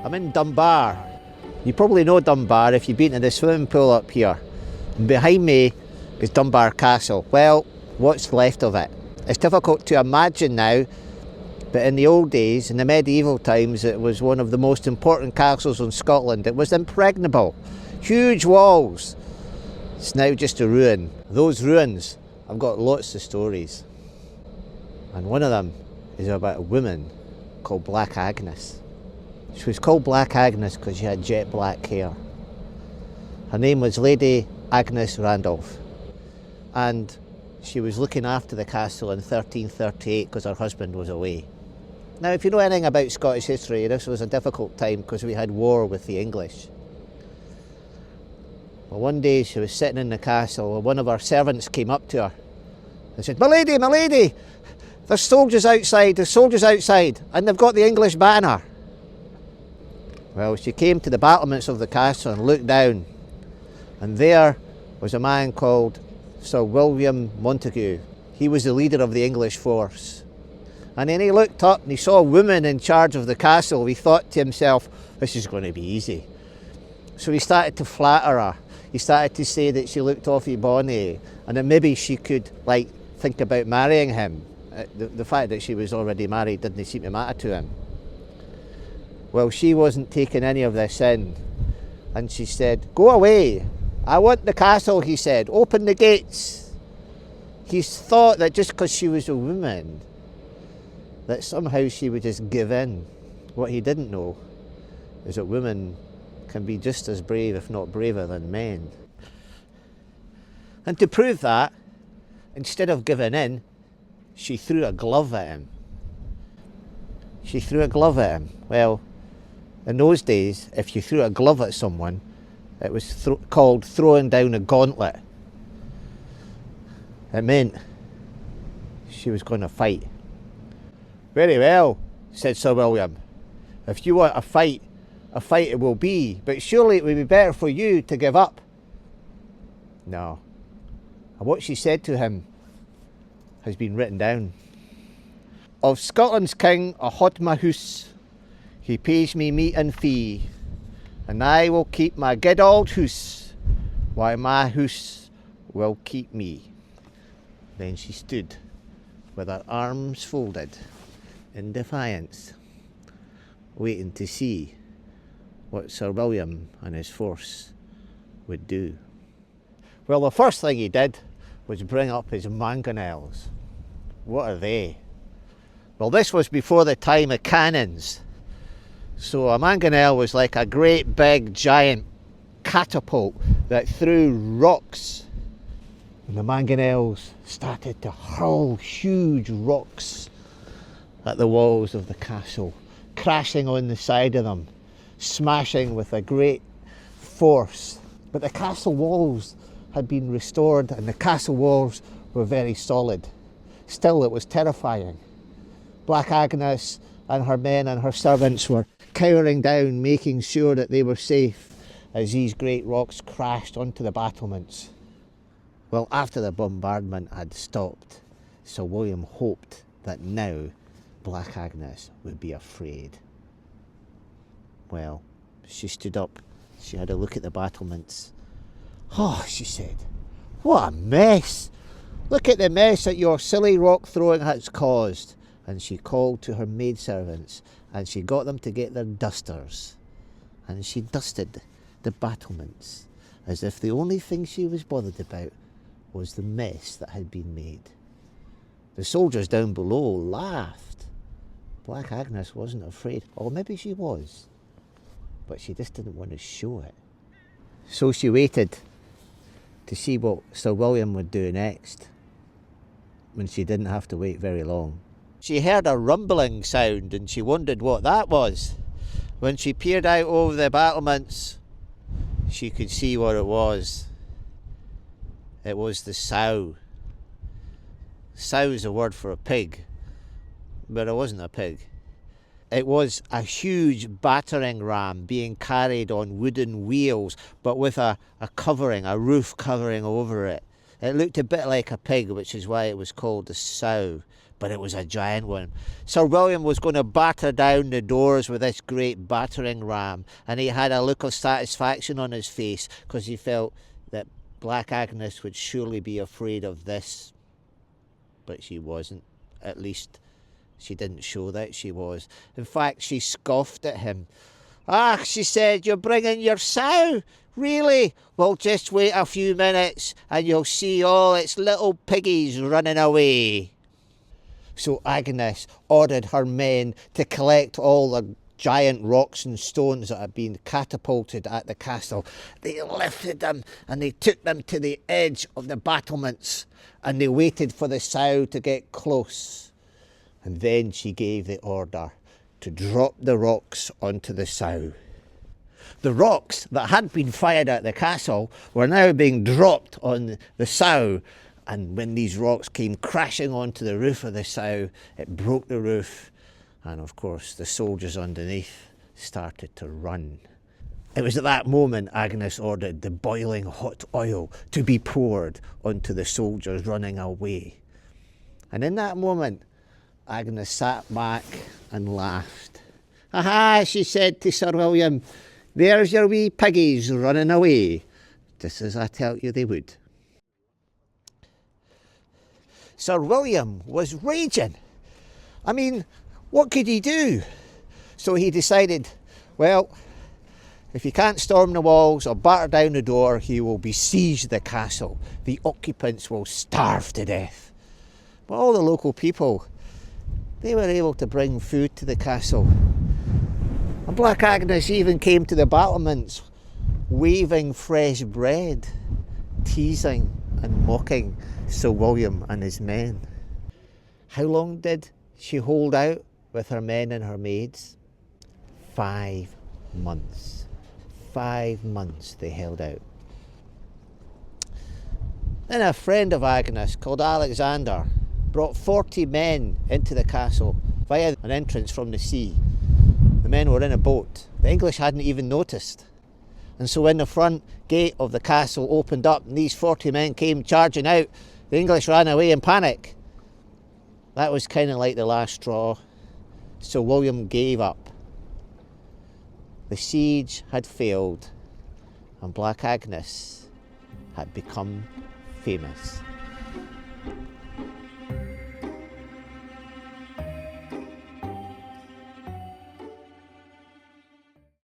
I'm in Dunbar. You probably know Dunbar if you've been to the swimming pool up here. And behind me is Dunbar Castle. Well, what's left of it? It's difficult to imagine now, but in the old days, in the medieval times, it was one of the most important castles in Scotland. It was impregnable. Huge walls. It's now just a ruin. Those ruins have got lots of stories. And one of them is about a woman called Black Agnes. She was called Black Agnes because she had jet black hair. Her name was Lady Agnes Randolph. And she was looking after the castle in 1338 because her husband was away. Now, if you know anything about Scottish history, this was a difficult time because we had war with the English. Well, one day she was sitting in the castle and one of her servants came up to her and said, my lady, there's soldiers outside, and they've got the English banner. Well, she came to the battlements of the castle and looked down, and there was a man called Sir William Montague. He was the leader of the English force. And then he looked up and he saw a woman in charge of the castle. He thought to himself, this is going to be easy. So he started to flatter her. He started to say that she looked awfully bonny and that maybe she could think about marrying him. The fact that she was already married didn't seem to matter to him. Well, she wasn't taking any of this in, and she said, go away. I want the castle, he said. Open the gates. He thought that just because she was a woman, that somehow she would just give in. What he didn't know is that women can be just as brave, if not braver, than men. And to prove that, instead of giving in, she threw a glove at him. She threw a glove at him. Well, in those days, if you threw a glove at someone, it was called throwing down a gauntlet. It meant she was going to fight. Very well, said Sir William. If you want a fight it will be, but surely it would be better for you to give up. No. And what she said to him has been written down. Of Scotland's king a haud my hoose, he pays me meat and fee, and I will keep my good old hoose, while my hoose will keep me. Then she stood with her arms folded in defiance, waiting to see what Sir William and his force would do. Well, the first thing he did was bring up his mangonels. What are they? Well, this was before the time of cannons. So a mangonel was like a great big giant catapult that threw rocks. And the mangonels started to hurl huge rocks at the walls of the castle, crashing on the side of them, smashing with a great force. But the castle walls had been restored and the castle walls were very solid. Still, it was terrifying. Black Agnes and her men and her servants were cowering down, making sure that they were safe as these great rocks crashed onto the battlements. Well, after the bombardment had stopped, Sir William hoped that now Black Agnes would be afraid. Well, she stood up. She had a look at the battlements. Oh, she said, what a mess! Look at the mess that your silly rock throwing has caused. And she called to her maidservants and she got them to get their dusters. And she dusted the battlements as if the only thing she was bothered about was the mess that had been made. The soldiers down below laughed. Black Agnes wasn't afraid. Or maybe she was, but she just didn't want to show it. So she waited to see what Sir William would do next, when she didn't have to wait very long. She heard a rumbling sound and she wondered what that was. When she peered out over the battlements, she could see what it was. It was the sow. Sow is a word for a pig, but it wasn't a pig. It was a huge battering ram being carried on wooden wheels, but with a covering, a roof covering over it. It looked a bit like a pig, which is why it was called the Sow, but it was a giant one. Sir William was going to batter down the doors with this great battering ram, and he had a look of satisfaction on his face because he felt that Black Agnes would surely be afraid of this. But she wasn't. At least she didn't show that she was. In fact, she scoffed at him. "Ah," she said, "you're bringing your sow? Really? Well, just wait a few minutes and you'll see all its little piggies running away." So Agnes ordered her men to collect all the giant rocks and stones that had been catapulted at the castle. They lifted them and they took them to the edge of the battlements, and they waited for the sow to get close. And then she gave the order to drop the rocks onto the sow. The rocks that had been fired at the castle were now being dropped on the sow, and when these rocks came crashing onto the roof of the sow, it broke the roof, and of course the soldiers underneath started to run. It was at that moment Agnes ordered the boiling hot oil to be poured onto the soldiers running away. And in that moment, Agnes sat back and laughed. "Aha," she said to Sir William, "there's your wee piggies running away, just as I tell you they would." Sir William was raging. I mean, what could he do? So he decided, well, if he can't storm the walls or batter down the door, he will besiege the castle. The occupants will starve to death. But all the local people, they were able to bring food to the castle. And Black Agnes even came to the battlements, waving fresh bread, teasing and mocking Sir William and his men. How long did she hold out with her men and her maids? 5 months. 5 months they held out. Then a friend of Agnes called Alexander brought 40 men into the castle via an entrance from the sea. The men were in a boat. The English hadn't even noticed. And so when the front gate of the castle opened up and these 40 men came charging out, the English ran away in panic. That was kind of like the last straw. So William gave up. The siege had failed, and Black Agnes had become famous.